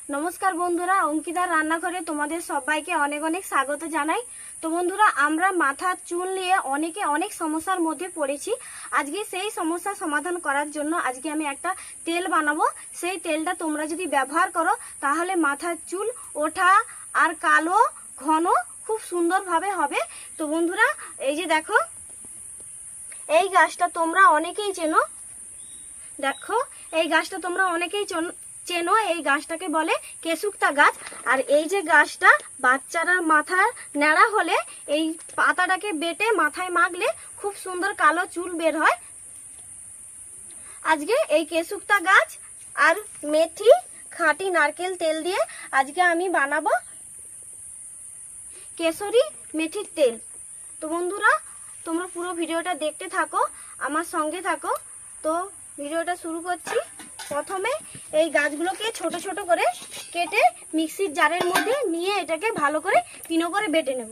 नमस्कार बंधुरा अंकितार रान्नाघरे तुम्हादेर सबाइके अनेक अनेक स्वागत जानाई। तो बंधुरा आमरा माथार चुल निये अनेके अनेक समस्यार मध्य पड़ेछि। आजके सेई समस्या समाधान करार जोन्नो आजके आमि एकटा तेल बानाबो। सेई तेलटा तोमरा जोदि व्यवहार करो ताहले माथार चुल ओठा आर कालो घन खूब सुंदर भावे होबे। तो बंधुरा এই যে দেখো এই গাছটা তোমরা অনেকেই চেনো। দেখো এই গাছটা তোমরা অনেকেই চেনো। এই গাছটাকে বলে কেশুক্তা গাছ। আর এই যে গাছটা বাচ্চারা মাথার ন্যাড়া হলে এই পাতাটাকে বেটে মাথায় মাখলে খুব সুন্দর কালো চুল বের হয়। আজকে এই কেশুক্তা গাছ আর মেথি খাঁটি নারকেল তেল দিয়ে আজকে আমি বানাবো কেশরী মেথির তেল। তো বন্ধুরা তোমরা পুরো ভিডিওটা দেখতে থাকো, আমার সঙ্গে থাকো। তো ভিডিওটা শুরু করছি। প্রথমে এই গাছগুলোকে ছোট ছোট করে কেটে মিক্সির জারের মধ্যে নিয়ে এটাকে ভালো করে পিনো করে বেটে নেব।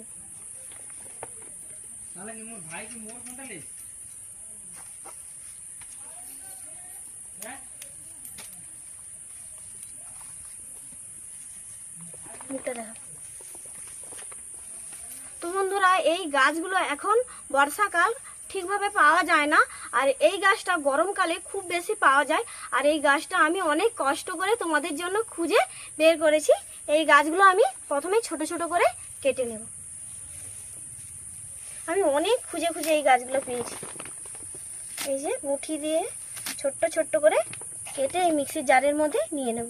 তো বন্ধুরা এই গাছগুলো এখন বর্ষাকাল ঠিকভাবে পাওয়া যায় না, আর এই গাছটা গরমকালে খুব বেশি পাওয়া যায়। আর এই গাছটা আমি অনেক কষ্ট করে তোমাদের জন্য খুঁজে বের করেছি। এই গাছগুলো আমি প্রথমে ছোট ছোট করে কেটে নেব। আমি অনেক খুঁজে খুঁজে এই গাছগুলো পেয়েছি। এই যে মুঠি দিয়ে ছোট্ট ছোট্ট করে কেটে এই মিক্সির জারের মধ্যে নিয়ে নেব।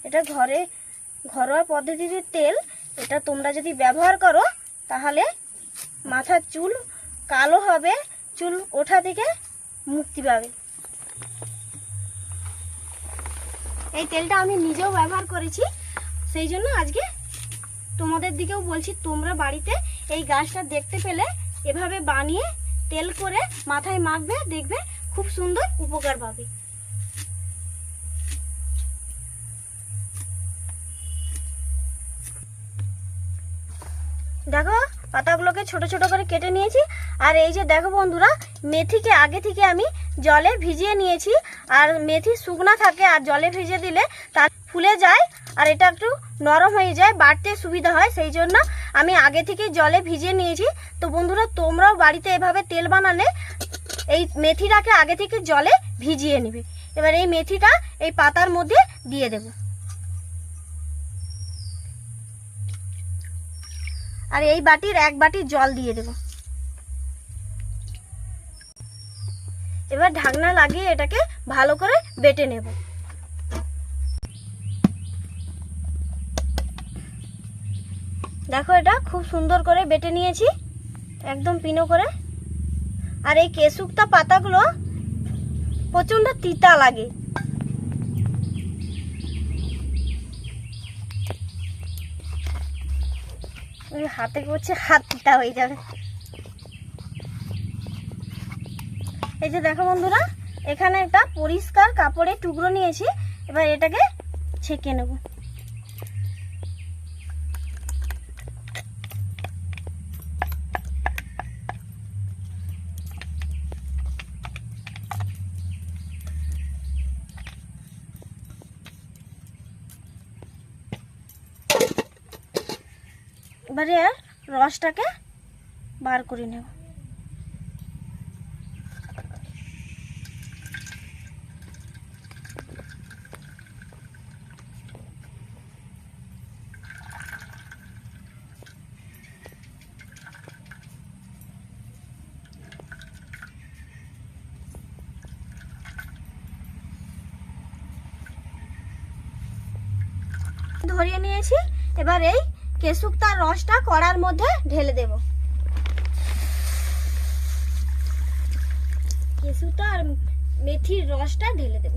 এটা ঘরোয়া পদ্ধতিতে তেল। এটা তোমরা যদি ব্যবহার করো তাহলে মাথার চুল কালো হবে, চুল ওঠা থেকে মুক্তি পাবে। এই তেলটা আমি নিজেও ব্যবহার করেছি, সেই জন্য আজকে তোমাদের দিকেও বলছি তোমরা বাড়িতে এই গাছটা দেখতে পেলে এভাবে বানিয়ে তেল করে মাথায় মাখবে, দেখবে খুব সুন্দর উপকার পাবে। দেখো পাতাগুলোকে ছোট ছোট করে কেটে নিয়েছি। আর এই যে দেখো বন্ধুরা মেথিকে আগে থেকে আমি জলে ভিজিয়ে নিয়েছি। আর মেথি শুকনা থাকে আর জলে ভিজিয়ে দিলে তা ফুলে যায় আর এটা একটু নরম হয়ে যায়, বাটতে সুবিধা হয়, সেই জন্য আমি আগে থেকে জলে ভিজিয়ে নিয়েছি। তো বন্ধুরা তোমরাও বাড়িতে এভাবে তেল বানালে এই মেথিটাকে আগে থেকে জলে ভিজিয়ে নেবে। এবার এই মেথিটা এই পাতার মধ্যে দিয়ে দেব। আর এই বাটির এক বাটি জল দিয়ে দেব। এবার ঢাকনা লাগিয়ে এটাকে ভালো করে বেটে নেব। দেখো এটা খুব সুন্দর করে বেটে নিয়েছি, একদম পিনো করে। আর এই কেশুক্তা পাতাগুলো প্রচন্ড তিতা লাগে। হাতে করছে, হাত তিতা হয়ে যাবে। এই যে দেখো বন্ধুরা এখানে একটা পরিষ্কার কাপড়ের টুকরো নিয়েছি। এবার এটাকে ছেঁকে নেব। এবারে রসটাকে বার করে নেব। ধরিয়ে নিয়েছি। এবার এই কেশুক্তার রসটা কড়ার মধ্যে ঢেলে দেব। কেশুক্তা আর মেথির রসটা ঢেলে দেব।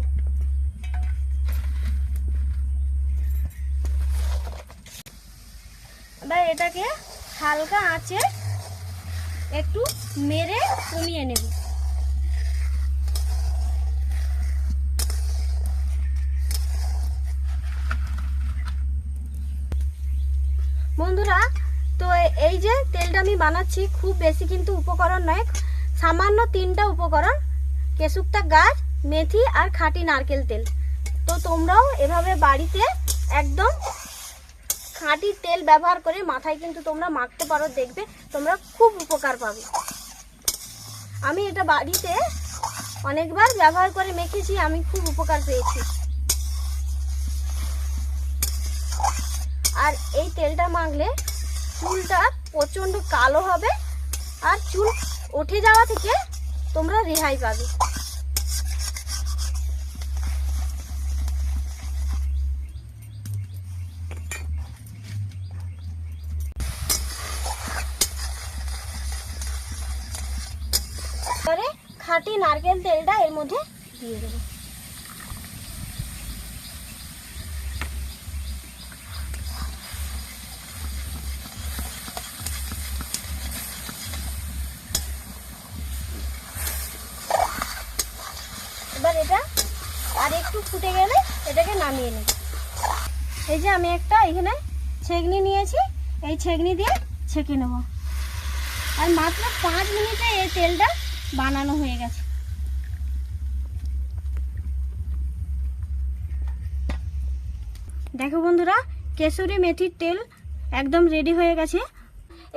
এবার এটাকে হালকা আঁচে একটু মেরে কমিয়ে নেব। বন্ধুরা তো এই যে তেলটা আমি বানাচ্ছি খুব বেশি কিন্তু উপকরণ নয়, সামান্য 3টা উপকরণ। কেশুক্তা গাছ, মেথি আর খাঁটি নারকেল তেল। তো তোমরাও এভাবে বাড়িতে একদম খাঁটি তেল ব্যবহার করে মাথায় কিন্তু তোমরা মাখতে পারো, দেখবে তোমরা খুব উপকার পাবে। আমি এটা বাড়িতে অনেকবার ব্যবহার করে মেখেছি, আমি খুব উপকার পেয়েছি। আর এই তেলটা মাখলে চুলটা প্রচণ্ড কালো হবে আর চুল উঠে যাওয়া থেকে তোমরা রেহাই পাবে। এবারে খাঁটি নারকেল তেলটা এর মধ্যে দিয়ে দেবো। এবার এটা আর একটু ফুটে গেলে এটাকে নামিয়ে নেব। এই যে আমি একটা এখানে ছেঁকনি নিয়েছি, এই ছেঁকনি দিয়ে ছেঁকে নেব। আর মাত্র 5 মিনিটে এই তেলটা বানানো হয়ে গেছে। দেখো বন্ধুরা, কেশরী মেথির তেল একদম রেডি হয়ে গেছে।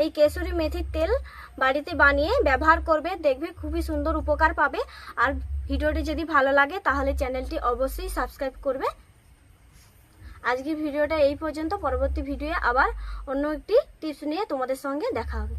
এই কেশরী মেথির তেল বাড়িতে বানিয়ে ব্যবহার করবে, দেখবে খুবই সুন্দর উপকার পাবে। আর ভিডিওটি যদি ভালো লাগে তাহলে চ্যানেলটি অবশ্যই সাবস্ক্রাইব করবে। আজকের ভিডিওটা এই পর্যন্ত। পরবর্তী ভিডিওয়ে আবার অন্য একটি টিপস নিয়ে তোমাদের সঙ্গে দেখা হবে।